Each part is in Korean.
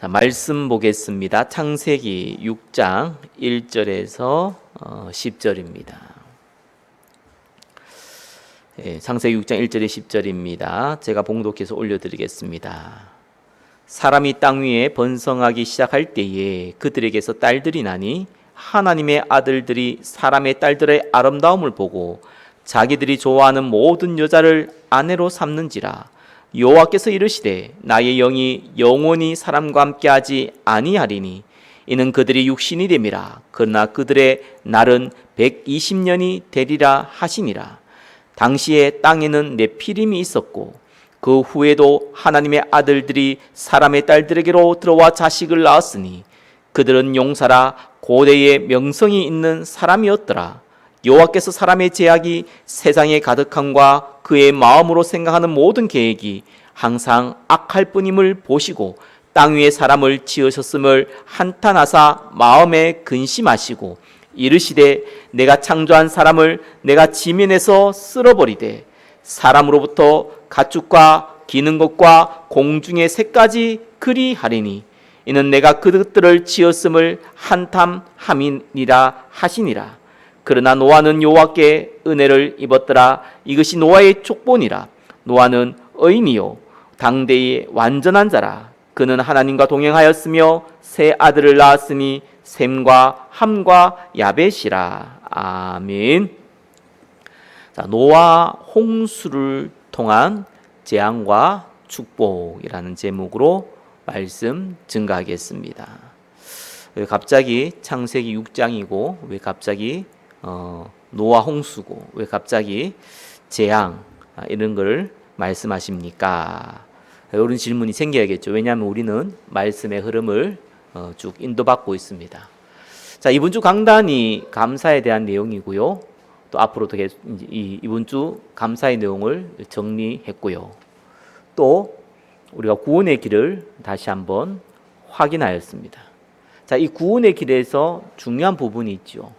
자, 말씀 보겠습니다. 창세기 6장 1절에서 10절입니다. 창세기 6장 1절에 10절입니다. 제가 봉독해서 올려드리겠습니다. 사람이 땅 위에 번성하기 시작할 때에 그들에게서 딸들이 나니 하나님의 아들들이 사람의 딸들의 아름다움을 보고 자기들이 좋아하는 모든 여자를 아내로 삼는지라. 여호와께서 이르시되 나의 영이 영원히 사람과 함께하지 아니하리니 이는 그들이 육신이 됨이라. 그러나 그들의 날은 120년이 되리라 하시니라. 당시에 땅에는 네피림이 있었고 그 후에도 하나님의 아들들이 사람의 딸들에게로 들어와 자식을 낳았으니 그들은 용사라 고대의 명성이 있는 사람이었더라. 여호와께서 사람의 제약이 세상에 가득함과 그의 마음으로 생각하는 모든 계획이 항상 악할 뿐임을 보시고 땅 위에 사람을 지으셨음을 한탄하사 마음에 근심하시고 이르시되 내가 창조한 사람을 내가 지면에서 쓸어버리되 사람으로부터 가축과 기는 것과 공중의 새까지 그리하리니 이는 내가 그들을 지었음을 한탄함이니라 하시니라. 그러나 노아는 여호와께 은혜를 입었더라. 이것이 노아의 족본이라. 노아는 의인이요 당대의 완전한 자라. 그는 하나님과 동행하였으며 세 아들을 낳았으니 셈과 함과 야벳이라. 아멘. 자, 노아 홍수를 통한 재앙과 축복이라는 제목으로 말씀 증가하겠습니다. 왜 갑자기 창세기 6장이고 왜 갑자기 노아 홍수고 왜 갑자기 재앙 이런 걸 말씀하십니까? 이런 질문이 생겨야겠죠. 왜냐하면 우리는 말씀의 흐름을 쭉 인도받고 있습니다. 자, 이번 주 강단이 감사에 대한 내용이고요. 또 앞으로도 이번 주 감사의 내용을 정리했고요. 또 우리가 구원의 길을 다시 한번 확인하였습니다. 자, 이 구원의 길에서 중요한 부분이 있죠.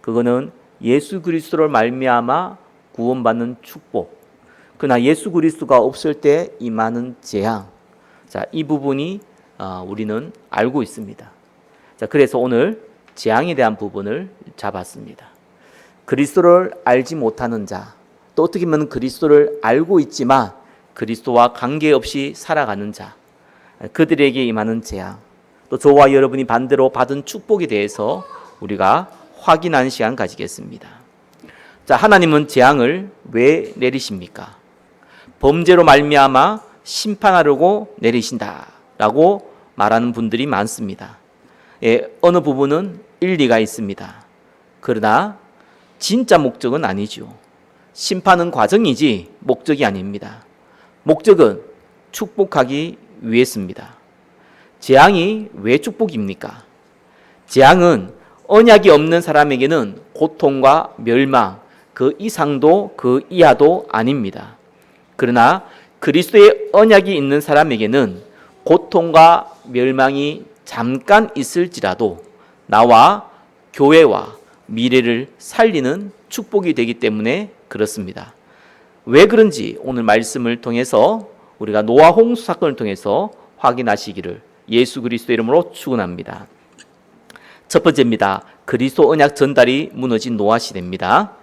그거는 예수 그리스도를 말미암아 구원받는 축복. 그러나 예수 그리스도가 없을 때 임하는 재앙. 자, 이 부분이 우리는 알고 있습니다. 자, 그래서 오늘 재앙에 대한 부분을 잡았습니다. 그리스도를 알지 못하는 자, 또 어떻게 보면 그리스도를 알고 있지만 그리스도와 관계없이 살아가는 자, 그들에게 임하는 재앙, 또 저와 여러분이 반대로 받은 축복에 대해서 우리가 확인하는 시간 가지겠습니다. 자, 하나님은 재앙을 왜 내리십니까? 범죄로 말미암아 심판하려고 내리신다라고 말하는 분들이 많습니다. 어느 부분은 일리가 있습니다. 그러나 진짜 목적은 아니죠. 심판은 과정이지 목적이 아닙니다. 목적은 축복하기 위해서입니다. 재앙이 왜 축복입니까? 재앙은 언약이 없는 사람에게는 고통과 멸망, 그 이상도 그 이하도 아닙니다. 그러나 그리스도의 언약이 있는 사람에게는 고통과 멸망이 잠깐 있을지라도 나와 교회와 미래를 살리는 축복이 되기 때문에 그렇습니다. 왜 그런지 오늘 말씀을 통해서 우리가 노아 홍수 사건을 통해서 확인하시기를 예수 그리스도 이름으로 축원합니다. 첫 번째입니다. 그리스도 언약 전달이 무너진 노아 시대입니다.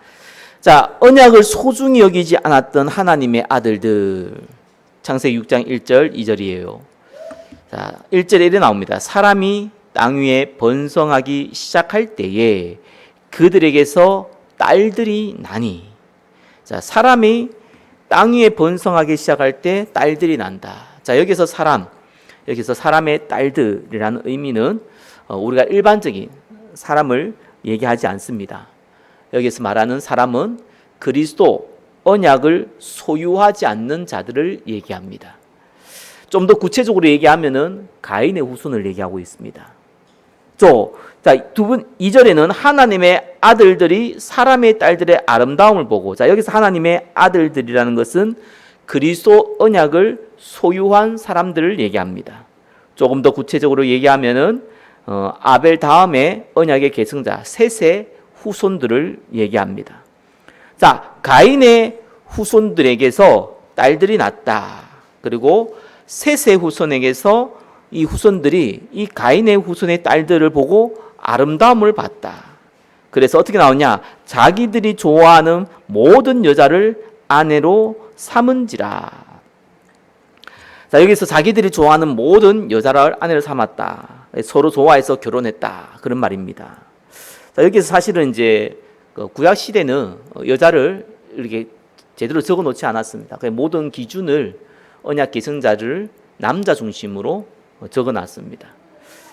자, 언약을 소중히 여기지 않았던 하나님의 아들들. 창세기 6장 1절 2절이에요. 자, 1절에 이렇게 나옵니다. 사람이 땅 위에 번성하기 시작할 때에 그들에게서 딸들이 나니. 자, 사람이 땅 위에 번성하기 시작할 때 딸들이 난다. 자, 여기서 사람의 딸들이라는 의미는 우리가 일반적인 사람을 얘기하지 않습니다. 여기서 말하는 사람은 그리스도 언약을 소유하지 않는 자들을 얘기합니다. 좀 더 구체적으로 얘기하면은 가인의 후손을 얘기하고 있습니다. 자, 2절에는 하나님의 아들들이 사람의 딸들의 아름다움을 보고, 자, 여기서 하나님의 아들들이라는 것은 그리스도 언약을 소유한 사람들을 얘기합니다. 조금 더 구체적으로 얘기하면은 아벨 다음에 언약의 계승자 셋의 후손들을 얘기합니다. 자, 가인의 후손들에게서 딸들이 났다. 그리고 셋의 후손에게서 이 후손들이 이 가인의 후손의 딸들을 보고 아름다움을 봤다. 그래서 어떻게 나오냐? 자기들이 좋아하는 모든 여자를 아내로 삼은지라. 자, 여기서 자기들이 좋아하는 모든 여자를 아내로 삼았다. 서로 좋아해서 결혼했다. 그런 말입니다. 자, 여기서 사실은 이제 구약 시대는 여자를 이렇게 제대로 적어 놓지 않았습니다. 모든 기준을 언약 계승자를 남자 중심으로 적어 놨습니다.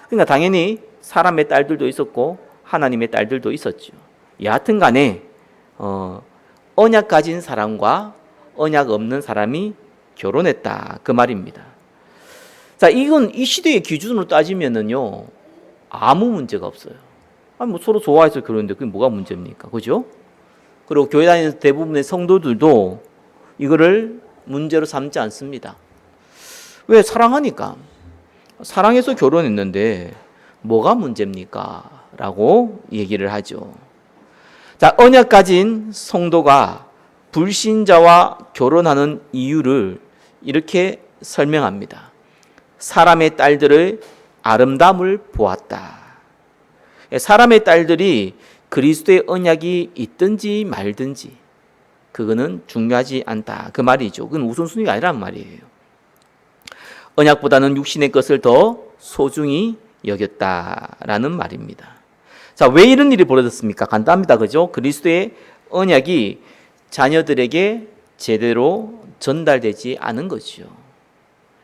그러니까 당연히 사람의 딸들도 있었고 하나님의 딸들도 있었죠. 여하튼 간에 언약 가진 사람과 언약 없는 사람이 결혼했다. 그 말입니다. 자, 이건 이 시대의 기준으로 따지면은요, 아무 문제가 없어요. 아니, 뭐 서로 좋아해서 결혼했는데 그게 뭐가 문제입니까? 그죠? 그리고 교회 다니는 대부분의 성도들도 이거를 문제로 삼지 않습니다. 왜? 사랑하니까. 사랑해서 결혼했는데 뭐가 문제입니까? 라고 얘기를 하죠. 자, 언약 가진 성도가 불신자와 결혼하는 이유를 이렇게 설명합니다. 사람의 딸들의 아름다움을 보았다. 사람의 딸들이 그리스도의 언약이 있든지 말든지 그거는 중요하지 않다. 그 말이죠. 그건 우선순위가 아니란 말이에요. 언약보다는 육신의 것을 더 소중히 여겼다라는 말입니다. 자, 왜 이런 일이 벌어졌습니까? 간단합니다. 그죠? 그리스도의 언약이 자녀들에게 제대로 전달되지 않은 것이죠.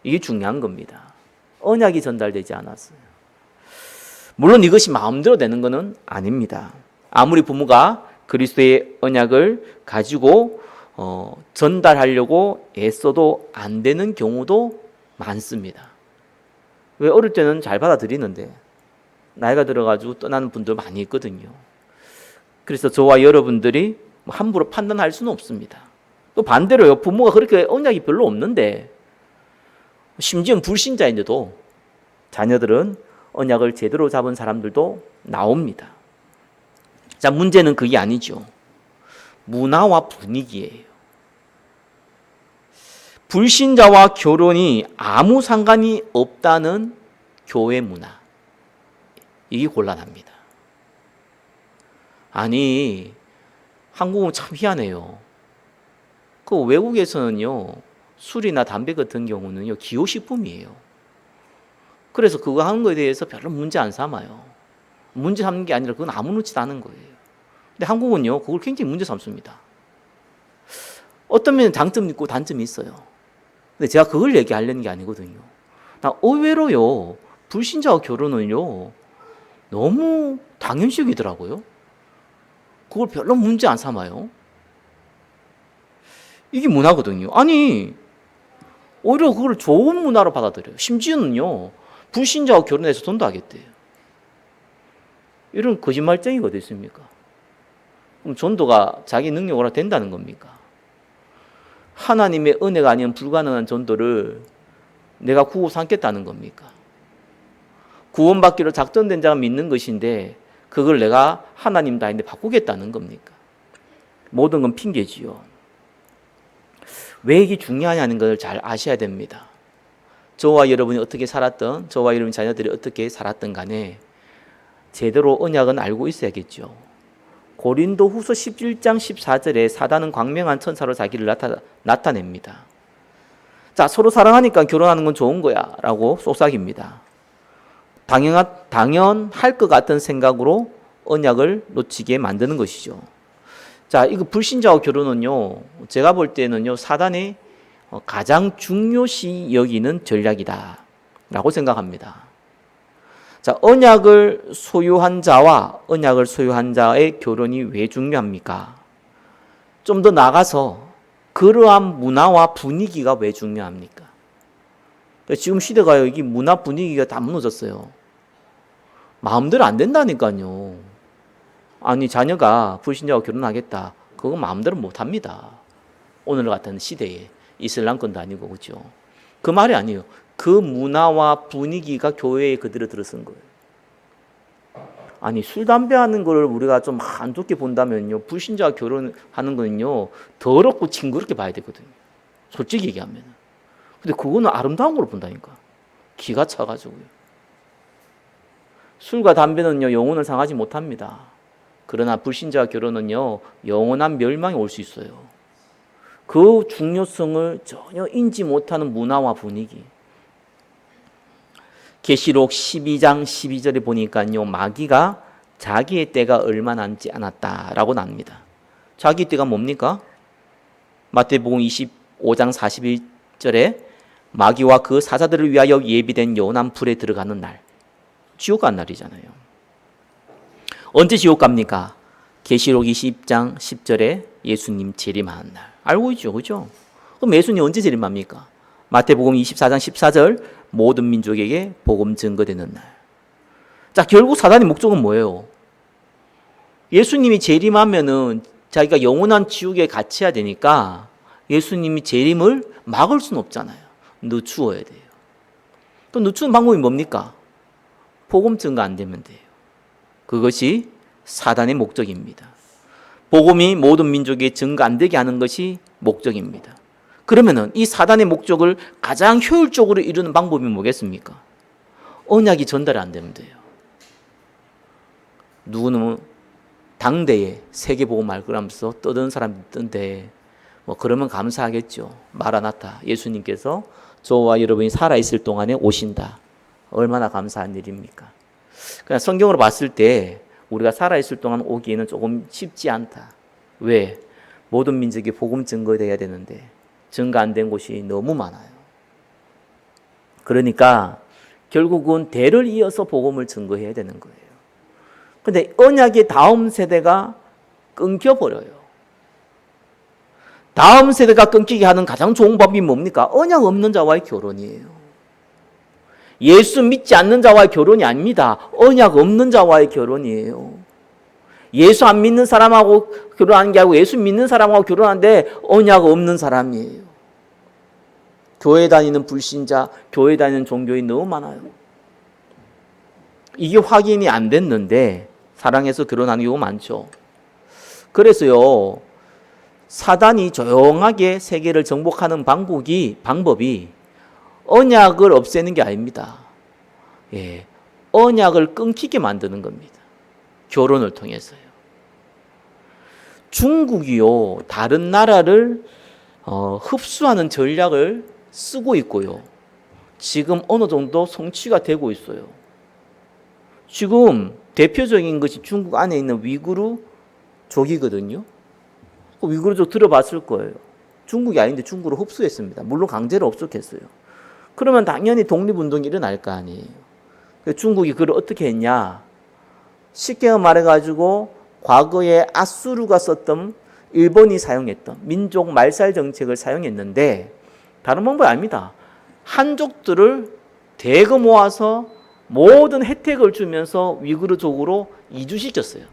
이게 중요한 겁니다. 언약이 전달되지 않았어요. 물론 이것이 마음대로 되는 것은 아닙니다. 아무리 부모가 그리스도의 언약을 가지고 전달하려고 애써도 안 되는 경우도 많습니다. 왜? 어릴 때는 잘 받아들이는데 나이가 들어가지고 떠나는 분들 많이 있거든요. 그래서 저와 여러분들이 함부로 판단할 수는 없습니다. 또 반대로요, 부모가 그렇게 언약이 별로 없는데 심지어 불신자인데도 자녀들은 언약을 제대로 잡은 사람들도 나옵니다. 자, 문제는 그게 아니죠. 문화와 분위기예요. 불신자와 결혼이 아무 상관이 없다는 교회 문화. 이게 곤란합니다. 아니, 한국은 참 희한해요. 그 외국에서는요, 술이나 담배 같은 경우는요, 기호식품이에요. 그래서 그거 하는 거에 대해서 별로 문제 안 삼아요. 문제 삼는 게 아니라 그건 아무렇지도 않은 거예요. 근데 한국은요, 그걸 굉장히 문제 삼습니다. 어떤 면은 장점이 있고 단점이 있어요. 근데 제가 그걸 얘기하려는 게 아니거든요. 의외로요, 불신자와 결혼은요, 너무 당연식이더라고요. 그걸 별로 문제 안 삼아요. 이게 문화거든요. 아니, 오히려 그걸 좋은 문화로 받아들여요. 심지어는요, 불신자와 결혼해서 돈도 하겠대요. 이런 거짓말쟁이가 어디 있습니까? 그럼 전도가 자기 능력으로 된다는 겁니까? 하나님의 은혜가 아니면 불가능한 전도를 내가 구호 삼겠다는 겁니까? 구원받기로 작정된 자가 믿는 것인데 그걸 내가 하나님 다인데 바꾸겠다는 겁니까? 모든 건 핑계지요. 왜 이게 중요하냐는 걸 잘 아셔야 됩니다. 저와 여러분이 어떻게 살았던, 저와 여러분 자녀들이 어떻게 살았던 간에 제대로 언약은 알고 있어야겠죠. 고린도 후서 11장 14절에 사단은 광명한 천사로 자기를 나타냅니다. 자, 서로 사랑하니까 결혼하는 건 좋은 거야 라고 속삭입니다. 당연할 것 같은 생각으로 언약을 놓치게 만드는 것이죠. 자, 이거 불신자와 결혼은요, 제가 볼 때는요, 사단이 가장 중요시 여기는 전략이다 라고 생각합니다. 자, 언약을 소유한 자와 언약을 소유한 자의 결혼이 왜 중요합니까? 좀 더 나가서 그러한 문화와 분위기가 왜 중요합니까? 지금 시대가 여기 문화 분위기가 다 무너졌어요. 마음대로 안 된다니까요. 아니, 자녀가 불신자와 결혼하겠다. 그거 마음대로 못 합니다. 오늘 같은 시대에 이슬람권도 아니고, 그렇죠? 그 말이 아니에요. 그 문화와 분위기가 교회에 그대로 들어선 거예요. 아니, 술, 담배 하는 걸 우리가 좀 안 좋게 본다면요, 불신자와 결혼하는 거는요, 더럽고 징그럽게 봐야 되거든요. 솔직히 얘기하면. 근데 그거는 아름다운 걸로 본다니까. 기가 차가지고요. 술과 담배는요, 영혼을 상하지 못합니다. 그러나 불신자와 결혼은요, 영원한 멸망이 올 수 있어요. 그 중요성을 전혀 인지 못하는 문화와 분위기. 계시록 12장 12절에 보니까요, 마귀가 자기의 때가 얼마 남지 않았다라고 납니다. 자기 때가 뭡니까? 마태복음 25장 41절에 마귀와 그 사자들을 위하여 예비된 연한 불에 들어가는 날, 지옥 간 날이잖아요. 언제 지옥 갑니까? 계시록 20장 10절에 예수님 재림하는 날. 알고 있죠, 그죠? 그럼 예수님 언제 재림합니까? 마태복음 24장 14절, 모든 민족에게 복음 증거되는 날. 자, 결국 사단의 목적은 뭐예요? 예수님이 재림하면은 자기가 영원한 지옥에 갇혀야 되니까 예수님이 재림을 막을 수는 없잖아요. 늦추어야 돼요. 또 늦추는 방법이 뭡니까? 복음 증거 안 되면 돼요. 그것이 사단의 목적입니다. 복음이 모든 민족에 증거 안 되게 하는 것이 목적입니다. 그러면은 이 사단의 목적을 가장 효율적으로 이루는 방법이 뭐겠습니까? 언약이 전달이 안 되면 돼요. 누구는 당대에 세계복음을 그러면서 떠드는 사람이 있던데 뭐 그러면 감사하겠죠. 마라나타, 예수님께서 저와 여러분이 살아있을 동안에 오신다. 얼마나 감사한 일입니까? 그냥 성경으로 봤을 때 우리가 살아있을 동안 오기에는 조금 쉽지 않다. 왜? 모든 민족이 복음 증거돼야 되는데 증거 안 된 곳이 너무 많아요. 그러니까 결국은 대를 이어서 복음을 증거해야 되는 거예요. 근데 언약의 다음 세대가 끊겨버려요. 다음 세대가 끊기게 하는 가장 좋은 법이 뭡니까? 언약 없는 자와의 결혼이에요. 예수 믿지 않는 자와의 결혼이 아닙니다. 언약 없는 자와의 결혼이에요. 예수 안 믿는 사람하고 결혼하는 게 아니고 예수 믿는 사람하고 결혼하는데 언약 없는 사람이에요. 교회 다니는 불신자, 교회 다니는 종교인이 너무 많아요. 이게 확인이 안 됐는데 사랑해서 결혼하는 경우가 많죠. 그래서요, 사단이 조용하게 세계를 정복하는 방법이 언약을 없애는 게 아닙니다. 예, 언약을 끊기게 만드는 겁니다. 결혼을 통해서요. 중국이요, 다른 나라를 흡수하는 전략을 쓰고 있고요. 지금 어느 정도 성취가 되고 있어요. 지금 대표적인 것이 중국 안에 있는 위구르족이거든요. 위구르족 들어봤을 거예요. 중국이 아닌데 중국으로 흡수했습니다. 물론 강제로 흡수했어요. 그러면 당연히 독립운동이 일어날 거 아니에요. 중국이 그걸 어떻게 했냐? 쉽게 말해가지고 과거에 아수르가 썼던 일본이 사용했던 민족 말살 정책을 사용했는데 다른 방법이 아닙니다. 한족들을 대거 모아서 모든 혜택을 주면서 위구르족으로 이주시켰어요.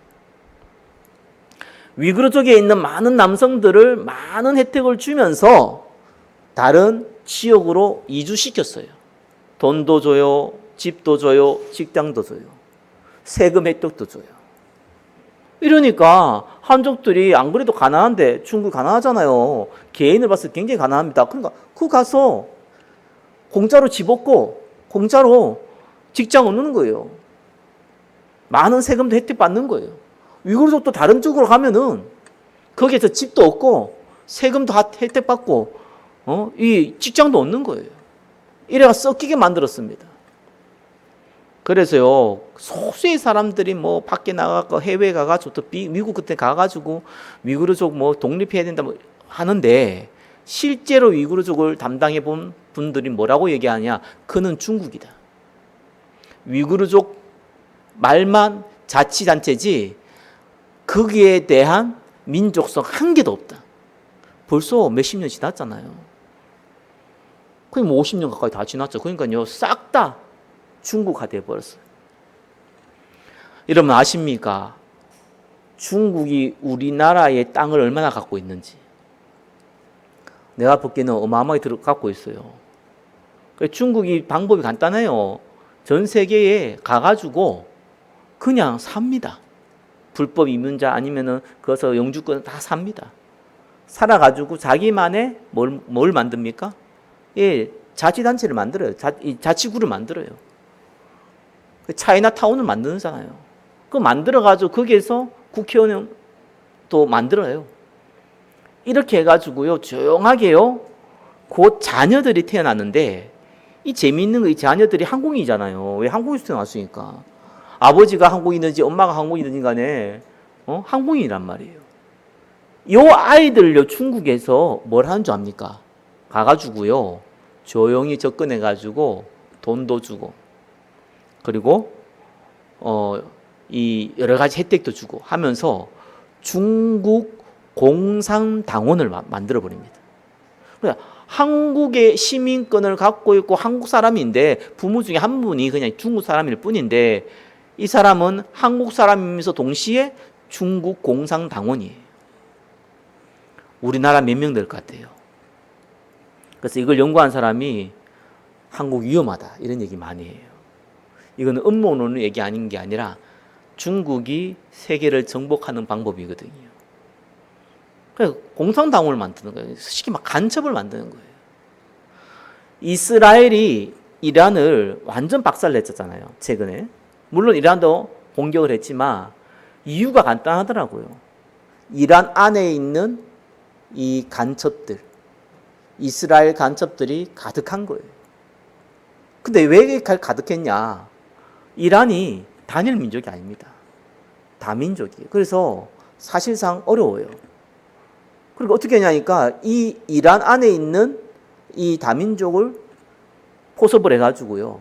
위구르족에 있는 많은 남성들을 많은 혜택을 주면서 다른 지역으로 이주시켰어요. 돈도 줘요, 집도 줘요, 직장도 줘요, 세금 혜택도 줘요. 이러니까 한족들이 안 그래도 가난한데, 중국 가난하잖아요. 개인을 봤을 때 굉장히 가난합니다. 그러니까 그 가서 공짜로 집 얻고 공짜로 직장 얻는 거예요. 많은 세금도 혜택 받는 거예요. 위구르족도 다른 쪽으로 가면은 거기에서 집도 얻고 세금도 혜택 받고 이 직장도 얻는 거예요. 이래가 섞이게 만들었습니다. 그래서요, 소수의 사람들이 뭐 밖에 나가고 해외 가가지고 또 미국 그때 가가지고 위구르족 뭐 독립해야 된다 뭐 하는데 실제로 위구르족을 담당해 본 분들이 뭐라고 얘기하냐? 그는 중국이다. 위구르족 말만 자치단체지 거기에 대한 민족성 한 개도 없다. 벌써 몇십 년 지났잖아요. 거의 뭐 50년 가까이 다 지났죠. 그러니까요, 싹 다 중국화 돼버렸어요. 여러분 아십니까? 중국이 우리나라의 땅을 얼마나 갖고 있는지. 내가 보기에는 어마어마하게 갖고 있어요. 중국이 방법이 간단해요. 전 세계에 가가지고 그냥 삽니다. 불법 이민자 아니면은 거기서 영주권 다 삽니다. 살아가지고 자기만의 뭘 만듭니까? 예, 자치단체를 만들어요. 자치구를 만들어요. 차이나타운을 만드잖아요. 그거 만들어가지고 거기에서 국회의원 또 만들어요. 이렇게 해가지고요, 조용하게요, 그 자녀들이 태어났는데, 이 재미있는 거, 이 자녀들이 한국인이잖아요. 왜 한국에서 태어났으니까. 아버지가 한국인이든지 엄마가 한국인이든지 간에, 한국인이란 말이에요. 요 아이들요, 중국에서 뭘 하는 줄 압니까? 가가지고요, 조용히 접근해가지고, 돈도 주고, 그리고, 이 여러 가지 혜택도 주고 하면서 중국 공산당원을 만들어 버립니다. 한국의 시민권을 갖고 있고 한국 사람인데 부모 중에 한 분이 그냥 중국 사람일 뿐인데 이 사람은 한국 사람이면서 동시에 중국 공산당원이에요. 우리나라 몇 명 될 것 같아요. 그래서 이걸 연구한 사람이 한국 위험하다 이런 얘기 많이 해요. 이거는 음모론의 얘기 아닌 게 아니라 중국이 세계를 정복하는 방법이거든요. 그래서 공산당원을 만드는 거예요. 쉽게 막 간첩을 만드는 거예요. 이스라엘이 이란을 완전 박살냈잖아요. 최근에. 물론 이란도 공격을 했지만 이유가 간단하더라고요. 이란 안에 있는 이 간첩들, 이스라엘 간첩들이 가득한 거예요. 근데 왜 가득했냐? 이란이 단일 민족이 아닙니다. 다민족이에요. 그래서 사실상 어려워요. 그리고 어떻게 하냐니까 이 이란 안에 있는 이 다민족을 포섭을 해가지고요.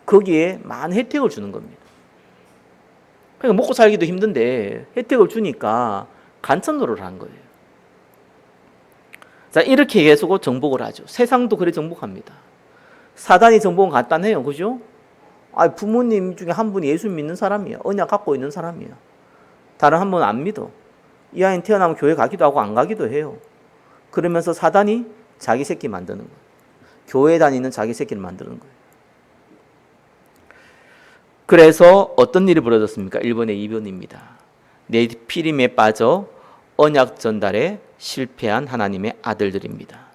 거기에 많은 혜택을 주는 겁니다. 그러니까 먹고 살기도 힘든데 혜택을 주니까 간첩 노릇을 한 거예요. 자, 이렇게 계속 정복을 하죠. 세상도 그래 정복합니다. 사단이 정복은 간단해요. 그죠? 부모님 중에 한 분이 예수 믿는 사람이야. 언약 갖고 있는 사람이야. 다른 한 분은 안 믿어. 이 아이는 태어나면 교회 가기도 하고 안 가기도 해요. 그러면서 사단이 자기 새끼 만드는 거예요. 교회 다니는 자기 새끼를 만드는 거예요. 그래서 어떤 일이 벌어졌습니까? 1번의 2번입니다. 네피림에 빠져 언약 전달에 실패한 하나님의 아들들입니다.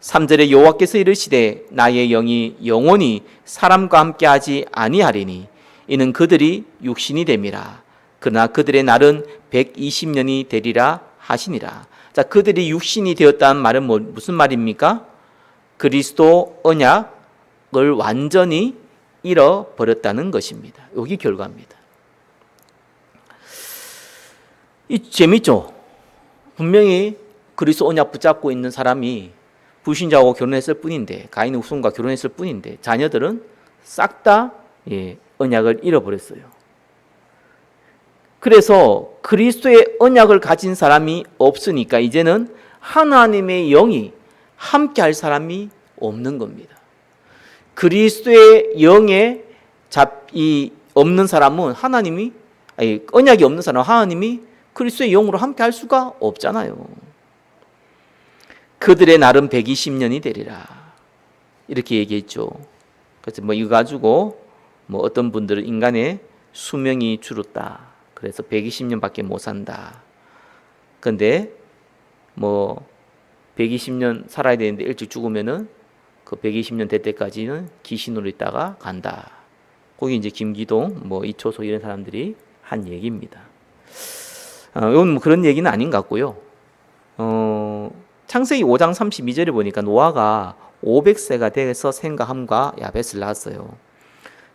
3절에 여호와께서 이르시되 나의 영이 영원히 사람과 함께하지 아니하리니 이는 그들이 육신이 됨이라. 그러나 그들의 날은 120년이 되리라 하시니라. 자, 그들이 육신이 되었다는 말은 무슨 말입니까? 그리스도 언약을 완전히 잃어버렸다는 것입니다. 여기 결과입니다. 이 재밌죠? 분명히 그리스도 언약 붙잡고 있는 사람이 불신자하고 결혼했을 뿐인데, 가인의 후손과 결혼했을 뿐인데 자녀들은 싹 다 언약을 잃어버렸어요. 그래서 그리스도의 언약을 가진 사람이 없으니까 이제는 하나님의 영이 함께할 사람이 없는 겁니다. 그리스도의 영에 없는 사람은 언약이 없는 사람은 하나님이 그리스도의 영으로 함께할 수가 없잖아요. 그들의 날은 120년이 되리라. 이렇게 얘기했죠. 그래서 이거 가지고 어떤 분들은 인간의 수명이 줄었다. 그래서 120년밖에 못 산다. 근데 120년 살아야 되는데 일찍 죽으면은 그 120년 될 때까지는 귀신으로 있다가 간다. 거기 이제 김기동, 이초소 이런 사람들이 한 얘기입니다. 이건 그런 얘기는 아닌 것 같고요. 창세기 5장 32절에 보니까 노아가 500세가 돼서 생가함과 야벳을 낳았어요.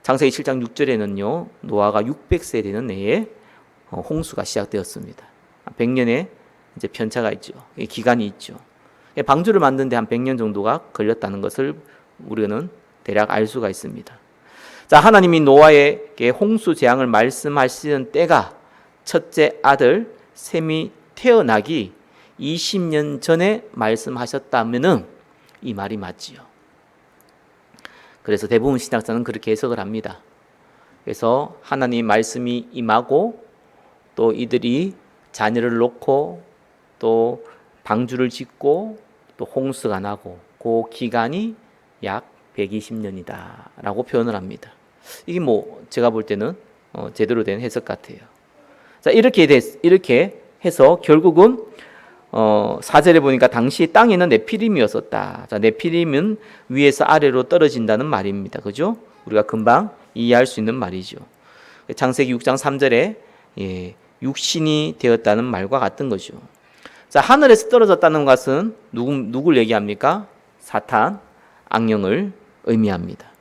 창세기 7장 6절에는요, 노아가 600세 되는 해에 홍수가 시작되었습니다. 100년의 이제 편차가 있죠. 기간이 있죠. 방주를 만드는데 한 100년 정도가 걸렸다는 것을 우리는 대략 알 수가 있습니다. 자, 하나님이 노아에게 홍수 재앙을 말씀하시는 때가 첫째 아들 셈이 태어나기 20년 전에 말씀하셨다면은 이 말이 맞지요. 그래서 대부분 신학자는 그렇게 해석을 합니다. 그래서 하나님 말씀이 임하고 또 이들이 자녀를 놓고 또 방주를 짓고 또 홍수가 나고 그 기간이 약 120년이다 라고 표현을 합니다. 이게 제가 볼 때는 제대로 된 해석 같아요. 자, 이렇게 해서 결국은 4절에 보니까 당시 땅에는 네피림이었었다. 자, 네피림은 위에서 아래로 떨어진다는 말입니다. 그죠? 우리가 금방 이해할 수 있는 말이죠. 창세기 6장 3절에 육신이 되었다는 말과 같은 거죠. 자, 하늘에서 떨어졌다는 것은 누굴 얘기합니까? 사탄, 악령을 의미합니다.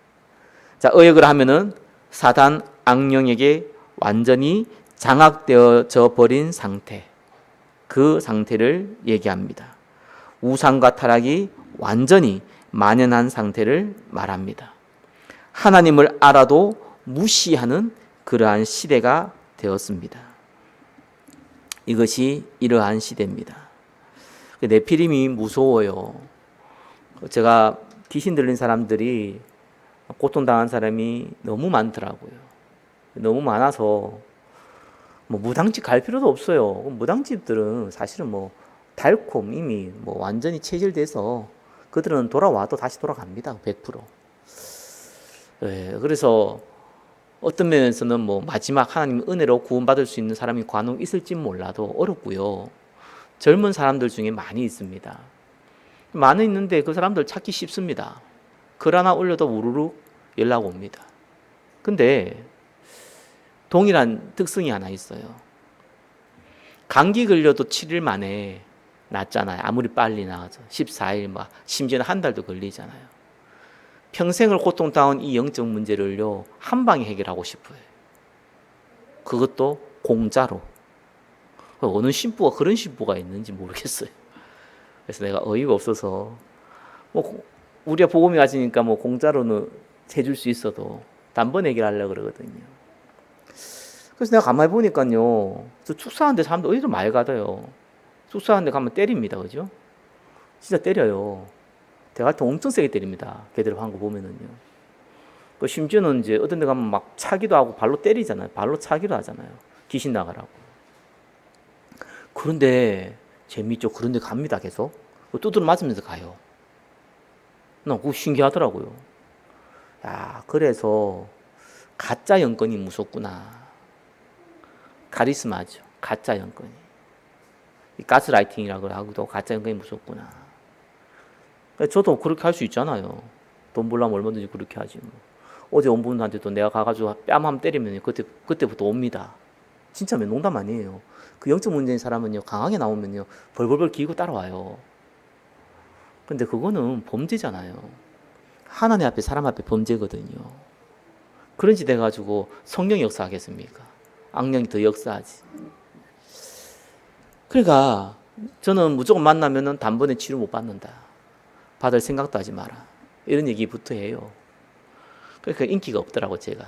자, 의역을 하면은 사단, 악령에게 완전히 장악되어져 버린 상태, 그 상태를 얘기합니다. 우상과 타락이 완전히 만연한 상태를 말합니다. 하나님을 알아도 무시하는 그러한 시대가 되었습니다. 이것이 이러한 시대입니다. 네피림이 무서워요. 제가 귀신 들린 사람들이 고통당한 사람이 너무 많더라고요. 너무 많아서 뭐 무당집 갈 필요도 없어요. 무당집들은 사실은 뭐 달콤 이미 뭐 완전히 체질돼서 그들은 돌아와도 다시 돌아갑니다. 100%. 그래서 어떤 면에서는 뭐 마지막 하나님 은혜로 구원받을 수 있는 사람이 간혹 있을지 몰라도 어렵고요. 젊은 사람들 중에 많이 있습니다. 많이 있는데 그 사람들 찾기 쉽습니다. 글 하나 올려도 우르르 연락 옵니다. 근데 동일한 특성이 하나 있어요. 감기 걸려도 7일 만에 낫잖아요. 아무리 빨리 나아서 14일, 막 심지어는 한 달도 걸리잖아요. 평생을 고통당한 이 영적 문제를요, 한 방에 해결하고 싶어요. 그것도 공짜로. 어느 신부가 그런 신부가 있는지 모르겠어요. 그래서 내가 어이가 없어서 뭐 우리가 복음이 가지니까 뭐 공짜로는 해줄 수 있어도 단번 해결하려고 그러거든요. 그래서 내가 가만히 보니까요, 저 축사하는데 사람들 어디서 말 가다요. 축사하는데 가면 때립니다, 그죠? 진짜 때려요. 대갈통 엄청 세게 때립니다. 걔들 한 거 보면은요. 그 심지어는 이제 어떤 데 가면 막 차기도 하고 발로 때리잖아요. 발로 차기도 하잖아요. 귀신 나가라고. 그런데 재미있죠. 그런데 갑니다, 계속. 두드러 맞으면서 가요. 나 그거 신기하더라고요. 야, 그래서 가짜 영권이 무섭구나. 카리스마죠. 가짜 영권이. 가스라이팅이라고 하고도 가짜 영권이 무섭구나. 저도 그렇게 할 수 있잖아요. 돈 벌려면 얼마든지 그렇게 하지. 뭐. 어제 온 분한테도 내가 가가지고 뺨 한번 때리면 그때부터 옵니다. 진짜 농담 아니에요. 그 영적 문제인 사람은요, 강하게 나오면요, 벌벌벌 기고 따라와요. 근데 그거는 범죄잖아요. 하나님 앞에, 사람 앞에 범죄거든요. 그런 짓 해가지고 성령이 역사하겠습니까? 악령이 더 역사하지. 그러니까 저는 무조건 만나면은 단번에 치료 못 받는다. 받을 생각도 하지 마라. 이런 얘기부터 해요. 그러니까 인기가 없더라고, 제가.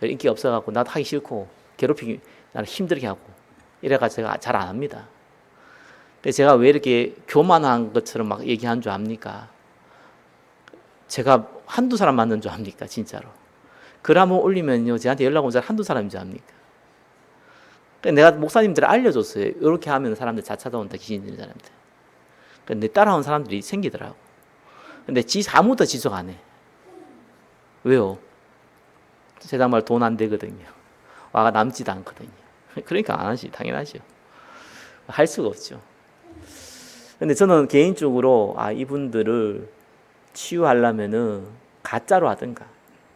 인기가 없어갖고 나도 하기 싫고 괴롭히기 나를 힘들게 하고 이래가지고 제가 잘 안 합니다. 근데 제가 왜 이렇게 교만한 것처럼 막 얘기한 줄 압니까? 제가 한두 사람 만난 줄 압니까? 진짜로. 글 한번 올리면요, 저한테 연락 온 사람 한두 사람인 줄 압니까? 내가 목사님들 알려줬어요. 이렇게 하면 사람들 찾아온다, 귀신 들린 사람들. 근데 따라온 사람들이 생기더라고. 근데 아무도 지속 안 해. 왜요? 세상 말 돈 안 되거든요. 와가 남지도 않거든요. 그러니까 안 하지, 당연하죠. 할 수가 없죠. 근데 저는 개인적으로 이분들을 치유하려면은 가짜로 하든가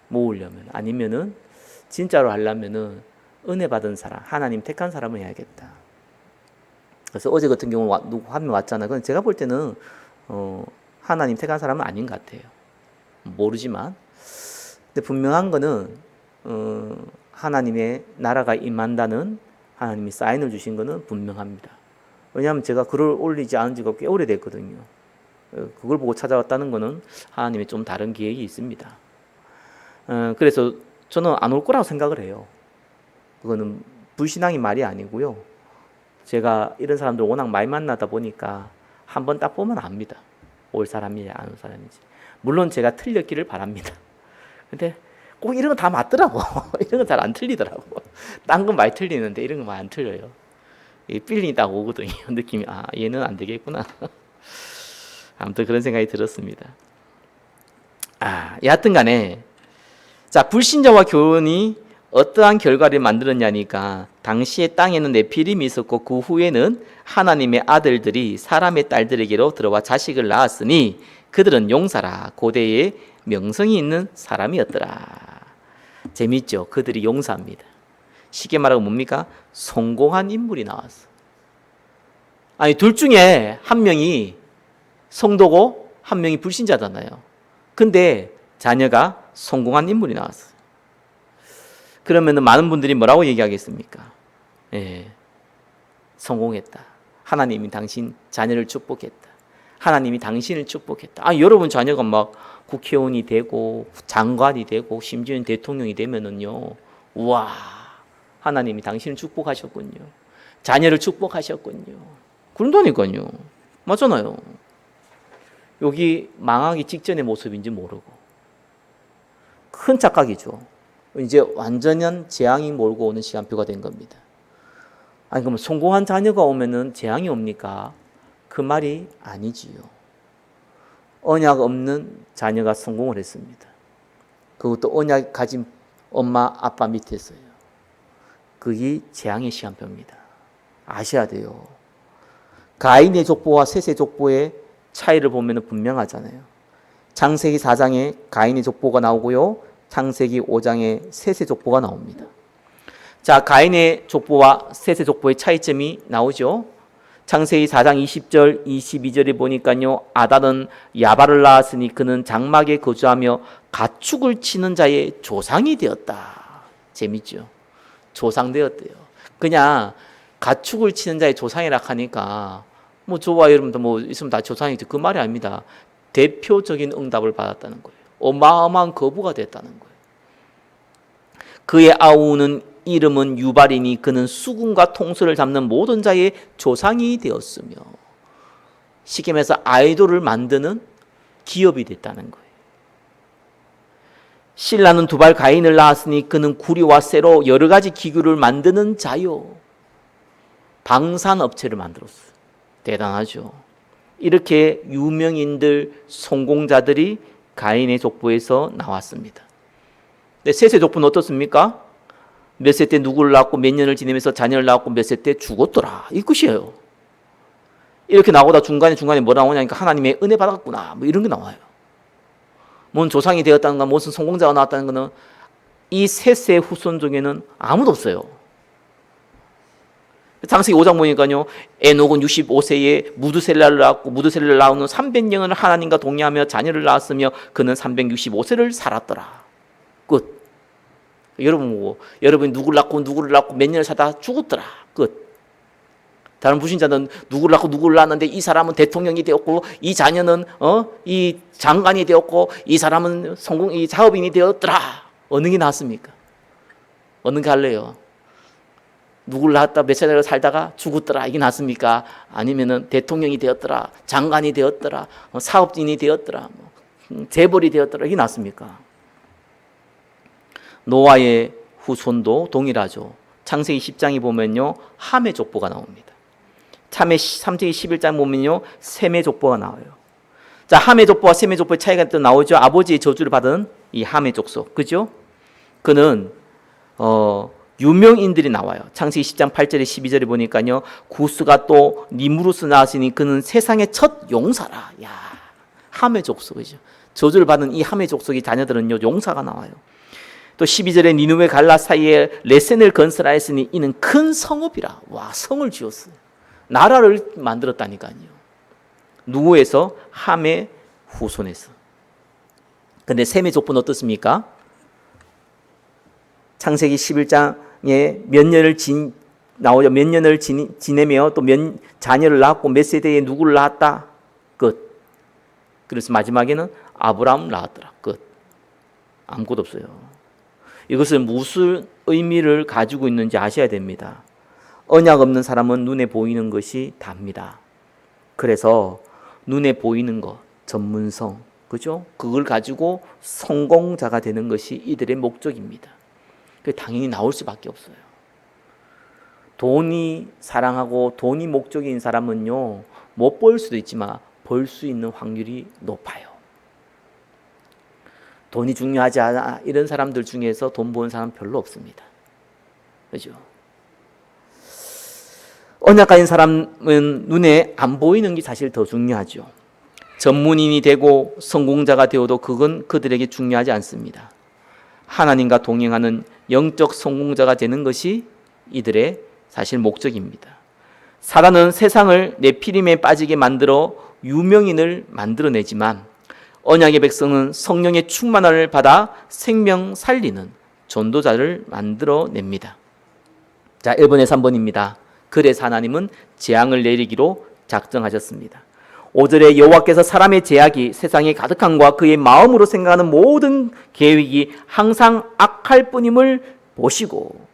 모으려면, 아니면은 진짜로 하려면은 은혜 받은 사람, 하나님 택한 사람을 해야겠다. 그래서 어제 같은 경우 누구 한 명 왔잖아요. 그건 제가 볼 때는 하나님 택한 사람은 아닌 것 같아요. 모르지만. 근데 분명한 거는 하나님의 나라가 임한다는 하나님이 사인을 주신 거는 분명합니다. 왜냐하면 제가 글을 올리지 않은 지가 꽤 오래됐거든요. 그걸 보고 찾아왔다는 거는 하나님의 좀 다른 계획이 있습니다. 그래서 저는 안 올 거라고 생각을 해요. 그거는 불신앙의 말이 아니고요. 제가 이런 사람들 워낙 많이 만나다 보니까 한번 딱 보면 압니다. 올 사람이냐 안 올 사람인지. 물론 제가 틀렸기를 바랍니다. 근데 꼭 이런 건 다 맞더라고. 이런 건 잘 안 틀리더라고. 딴 건 많이 틀리는데 이런 건 많이 안 틀려요. 필링이 딱 오거든요. 느낌이 얘는 안 되겠구나. 아무튼 그런 생각이 들었습니다. 여하튼 간에 자, 불신자와 교훈이 어떠한 결과를 만들었냐니까 당시에 땅에는 네피림이 있었고 그 후에는 하나님의 아들들이 사람의 딸들에게로 들어와 자식을 낳았으니 그들은 용사라 고대에 명성이 있는 사람이었더라. 재밌죠? 그들이 용사입니다. 쉽게 말하면 뭡니까? 성공한 인물이 나왔어. 아니 둘 중에 한 명이 성도고 한 명이 불신자잖아요. 근데 자녀가 성공한 인물이 나왔어요. 그러면 많은 분들이 뭐라고 얘기하겠습니까? 예, 성공했다. 하나님이 당신 자녀를 축복했다. 하나님이 당신을 축복했다. 아, 여러분 자녀가 막 국회의원이 되고 장관이 되고 심지어는 대통령이 되면은요, 우와, 하나님이 당신을 축복하셨군요. 자녀를 축복하셨군요. 그런다니까요. 맞잖아요. 여기 망하기 직전의 모습인지 모르고 큰 착각이죠. 이제 완전한 재앙이 몰고 오는 시간표가 된 겁니다. 아니 그럼 성공한 자녀가 오면은 재앙이 옵니까? 그 말이 아니지요. 언약 없는 자녀가 성공을 했습니다. 그것도 언약 가진 엄마 아빠 밑에서요. 그게 재앙의 시간표입니다. 아셔야 돼요. 가인의 족보와 셋의 족보의 차이를 보면 분명하잖아요. 창세기 4장에 가인의 족보가 나오고요. 창세기 5장에 셋의 족보가 나옵니다. 자, 가인의 족보와 셋의 족보의 차이점이 나오죠. 창세기 4장 20절, 22절에 보니까요. 아달은 야발을 낳았으니 그는 장막에 거주하며 가축을 치는 자의 조상이 되었다. 재밌죠? 조상되었대요. 그냥 가축을 치는 자의 조상이라 하니까 뭐 저와 여러분도 뭐 있으면 다 조상이죠. 그 말이 아닙니다. 대표적인 응답을 받았다는 거예요. 어마어마한 거부가 됐다는 거예요. 그의 아우는 이름은 유발이니 그는 수군과 통솔을 잡는 모든 자의 조상이 되었으며 쉽게 말해서 아이돌을 만드는 기업이 됐다는 거예요. 신라는 두발 가인을 낳았으니 그는 구리와 쇠로 여러 가지 기구를 만드는 자요. 방산업체를 만들었어요. 대단하죠. 이렇게 유명인들, 성공자들이 가인의 족보에서 나왔습니다. 근데 셋의 족보는 어떻습니까? 몇 세 때 누구를 낳았고 몇 년을 지내면서 자녀를 낳았고 몇 세 때 죽었더라. 이 끝이에요. 이렇게 나오다 중간에 뭐 나오냐니까 하나님의 은혜 받았구나. 뭐 이런 게 나와요. 뭔 조상이 되었다는 건 무슨 성공자가 나왔다는 것은 이 셋의 후손 중에는 아무도 없어요. 창세기 5장 보니까요. 에녹은 65세에 무드셀라를 낳았고 무드셀라를 낳은 후 300년을 하나님과 동의하며 자녀를 낳았으며 그는 365세를 살았더라. 끝. 여러분이 누구를 낳고 몇 년을 살다 죽었더라. 끝. 다른 불신자는 누구를 낳았는데 이 사람은 대통령이 되었고 이 자녀는 이 장관이 되었고 이 사람은 이 사업인이 되었더라. 어느 게 낫습니까? 어느 게 할래요? 누구를 낳았다 몇 차례를 살다가 죽었더라. 이게 낫습니까? 아니면은 대통령이 되었더라. 장관이 되었더라. 사업인이 되었더라. 재벌이 되었더라. 이게 낫습니까? 노아의 후손도 동일하죠. 창세기 10장에 보면요. 함의 족보가 나옵니다. 창세기 11장 보면요. 셈의 족보가 나와요. 자, 함의 족보와 셈의 족보의 차이가 또 나오죠. 아버지의 저주를 받은 이 함의 족속. 그죠? 그는 유명인들이 나와요. 창세기 10장 8절에 12절에 보니까요. 구스가 또 니무르스 낳았으니 그는 세상의 첫 용사라. 야, 함의 족속이죠. 저주를 받은 이 함의 족속의 자녀들은요. 용사가 나와요. 또 12절에 니누의 갈라 사이에 레센을 건설하였으니 이는 큰 성읍이라. 와, 성을 지었어요. 나라를 만들었다니까요. 누구에서? 함의 후손에서. 근데 셈의 족보는 어떻습니까? 창세기 11장에 몇 년을 나오죠. 몇 년을 지내며 또 몇 자녀를 낳았고 몇 세대에 누구를 낳았다. 끝. 그래서 마지막에는 아브라함을 낳았더라. 끝. 아무것도 없어요. 이것은 무슨 의미를 가지고 있는지 아셔야 됩니다. 언약 없는 사람은 눈에 보이는 것이 답니다. 그래서 눈에 보이는 것, 전문성, 그죠? 그걸 가지고 성공자가 되는 것이 이들의 목적입니다. 당연히 나올 수밖에 없어요. 돈이 사랑하고 돈이 목적인 사람은요, 못 벌 수도 있지만 벌 수 있는 확률이 높아요. 돈이 중요하지 않아. 이런 사람들 중에서 돈 버는 사람 별로 없습니다. 그죠? 언약 가진 사람은 눈에 안 보이는 게 사실 더 중요하죠. 전문인이 되고 성공자가 되어도 그건 그들에게 중요하지 않습니다. 하나님과 동행하는 영적 성공자가 되는 것이 이들의 사실 목적입니다. 사단은 세상을 네피림에 빠지게 만들어 유명인을 만들어내지만 언약의 백성은 성령의 충만함을 받아 생명 살리는 전도자를 만들어냅니다. 자, 1번에서 3번입니다. 그래서 하나님은 재앙을 내리기로 작정하셨습니다. 5절에 여호와께서 사람의 제약이 세상에 가득함과 그의 마음으로 생각하는 모든 계획이 항상 악할 뿐임을 보시고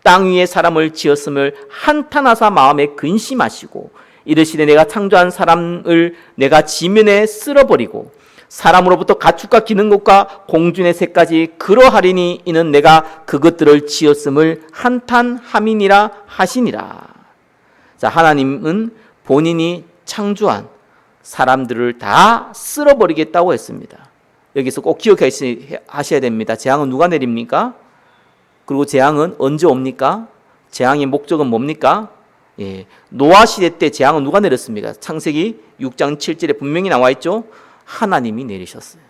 땅 위에 사람을 지었음을 한탄하사 마음에 근심하시고 이르시되 내가 창조한 사람을 내가 지면에 쓸어버리고 사람으로부터 가축과 기는 것과 공중의 새까지 그러하리니 이는 내가 그것들을 지었음을 한탄함이니라 하시니라. 자, 하나님은 본인이 창조한 사람들을 다 쓸어버리겠다고 했습니다. 여기서 꼭 기억하셔야 됩니다. 재앙은 누가 내립니까? 그리고 재앙은 언제 옵니까? 재앙의 목적은 뭡니까? 노아 시대 때 재앙은 누가 내렸습니까? 창세기 6장 7절에 분명히 나와 있죠. 하나님이 내리셨어요.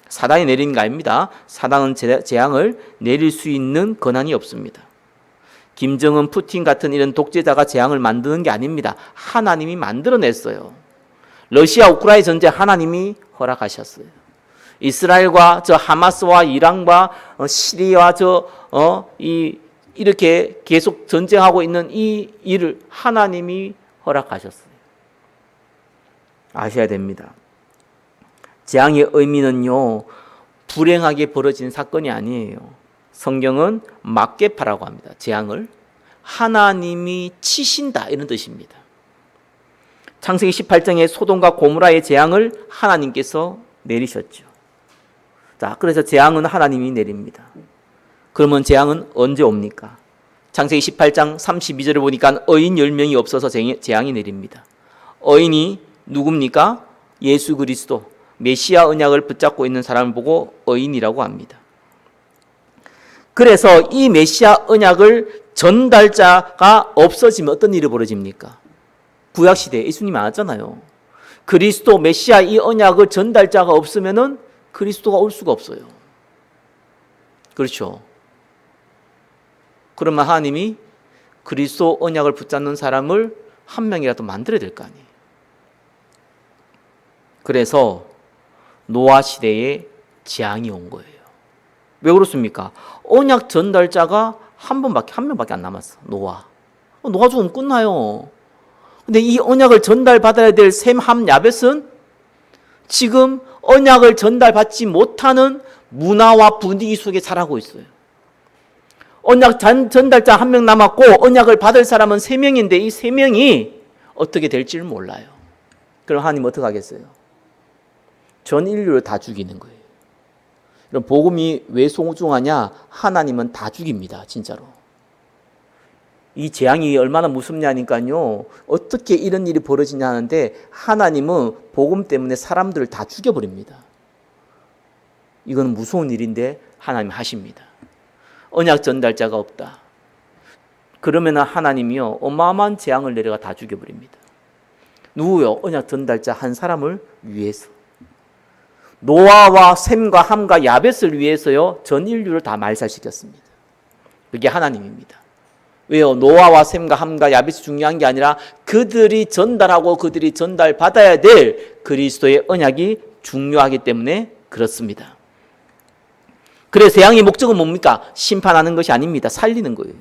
사단이 내리는 거 아닙니다. 사단은 재앙을 내릴 수 있는 권한이 없습니다. 김정은, 푸틴 같은 이런 독재자가 재앙을 만드는 게 아닙니다. 하나님이 만들어냈어요. 러시아 우크라이나 전쟁 하나님이 허락하셨어요. 이스라엘과 저 하마스와 이란과 시리아와 이렇게 계속 전쟁하고 있는 이 일을 하나님이 허락하셨어요. 아셔야 됩니다. 재앙의 의미는요, 불행하게 벌어진 사건이 아니에요. 성경은 막개파라고 합니다. 재앙을 하나님이 치신다 이런 뜻입니다. 창세기 18장에 소돔과 고모라의 재앙을 하나님께서 내리셨죠. 자, 그래서 재앙은 하나님이 내립니다. 그러면 재앙은 언제 옵니까? 창세기 18장 32절을 보니까 의인 10명이 없어서 재앙이 내립니다. 의인이 누굽니까? 예수 그리스도 메시아 언약을 붙잡고 있는 사람을 보고 의인이라고 합니다. 그래서 이 메시아 언약을 전달자가 없어지면 어떤 일이 벌어집니까? 구약시대에 예수님이 왔잖아요. 그리스도 메시아 이 언약을 전달자가 없으면은 그리스도가 올 수가 없어요. 그렇죠. 그러면 하나님이 그리스도 언약을 붙잡는 사람을 한 명이라도 만들어야 될 거 아니에요. 그래서 노아 시대에 재앙이 온 거예요. 왜 그렇습니까? 언약 전달자가 한 명밖에 안 남았어. 노아 죽으면 끝나요. 근데 이 언약을 전달받아야 될 셈, 함, 야벳은 지금 언약을 전달받지 못하는 문화와 분위기 속에 살아가고 있어요. 언약 전달자 한 명 남았고 언약을 받을 사람은 3명인데 이 3명이 어떻게 될지를 몰라요. 그럼 하나님 어떻게 하겠어요? 전 인류를 다 죽이는 거예요. 그럼 복음이 왜 소중하냐? 하나님은 다 죽입니다. 진짜로. 이 재앙이 얼마나 무섭냐니까요. 어떻게 이런 일이 벌어지냐 하는데 하나님은 복음 때문에 사람들을 다 죽여버립니다. 이건 무서운 일인데 하나님 하십니다. 언약 전달자가 없다. 그러면 하나님이요 어마어마한 재앙을 내려가 다 죽여버립니다. 누구요? 언약 전달자 한 사람을 위해서. 노아와 셈과 함과 야벳을 위해서요 전 인류를 다 말살시켰습니다. 그게 하나님입니다. 왜요? 노아와 셈과 함과 야벳이 중요한 게 아니라 그들이 전달하고 그들이 전달받아야 될 그리스도의 언약이 중요하기 때문에 그렇습니다. 그래서 재앙의 목적은 뭡니까? 심판하는 것이 아닙니다. 살리는 거예요.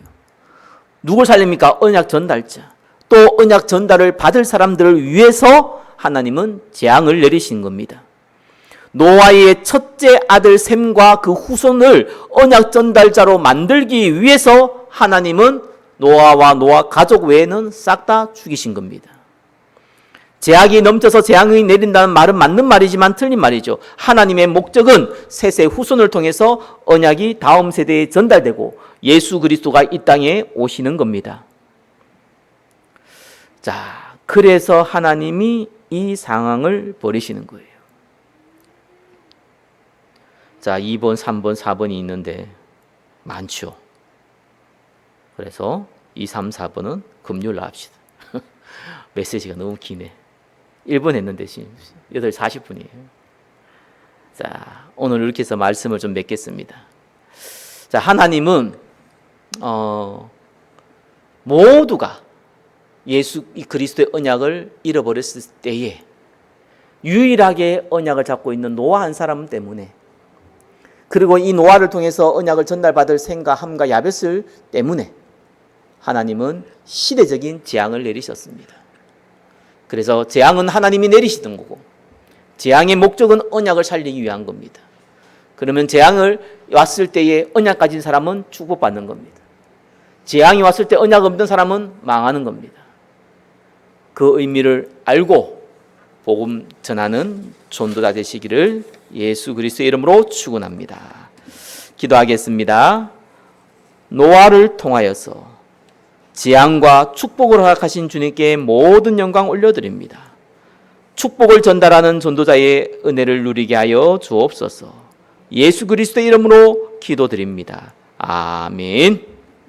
누굴 살립니까? 언약 전달자. 또 언약 전달을 받을 사람들을 위해서 하나님은 재앙을 내리신 겁니다. 노아의 첫째 아들 셈과 그 후손을 언약 전달자로 만들기 위해서 하나님은 노아와 노아 가족 외에는 싹 다 죽이신 겁니다. 재앙이 넘쳐서 재앙이 내린다는 말은 맞는 말이지만 틀린 말이죠. 하나님의 목적은 셋의 후손을 통해서 언약이 다음 세대에 전달되고 예수 그리스도가 이 땅에 오시는 겁니다. 자, 그래서 하나님이 이 상황을 벌이시는 거예요. 자, 2번, 3번, 4번이 있는데 많죠. 그래서 2, 3, 4번은 금요일로 합시다. 메시지가 너무 기네. 1번 했는데 지금 8시 40분이에요. 자, 오늘 이렇게 해서 말씀을 좀 맺겠습니다. 자, 하나님은 모두가 예수 그리스도의 언약을 잃어버렸을 때에 유일하게 언약을 잡고 있는 노아 한 사람 때문에, 그리고 이 노아를 통해서 언약을 전달받을 셈과 함과 야벳을 때문에 하나님은 시대적인 재앙을 내리셨습니다. 그래서 재앙은 하나님이 내리시던 거고, 재앙의 목적은 언약을 살리기 위한 겁니다. 그러면 재앙을 왔을 때에 언약 가진 사람은 축복받는 겁니다. 재앙이 왔을 때 언약 없는 사람은 망하는 겁니다. 그 의미를 알고 복음 전하는 전도자 되시기를 예수 그리스도의 이름으로 축원합니다. 기도하겠습니다. 노아를 통하여서 재앙과 축복을 허락하신 주님께 모든 영광 올려드립니다. 축복을 전달하는 전도자의 은혜를 누리게 하여 주옵소서. 예수 그리스도의 이름으로 기도드립니다. 아멘.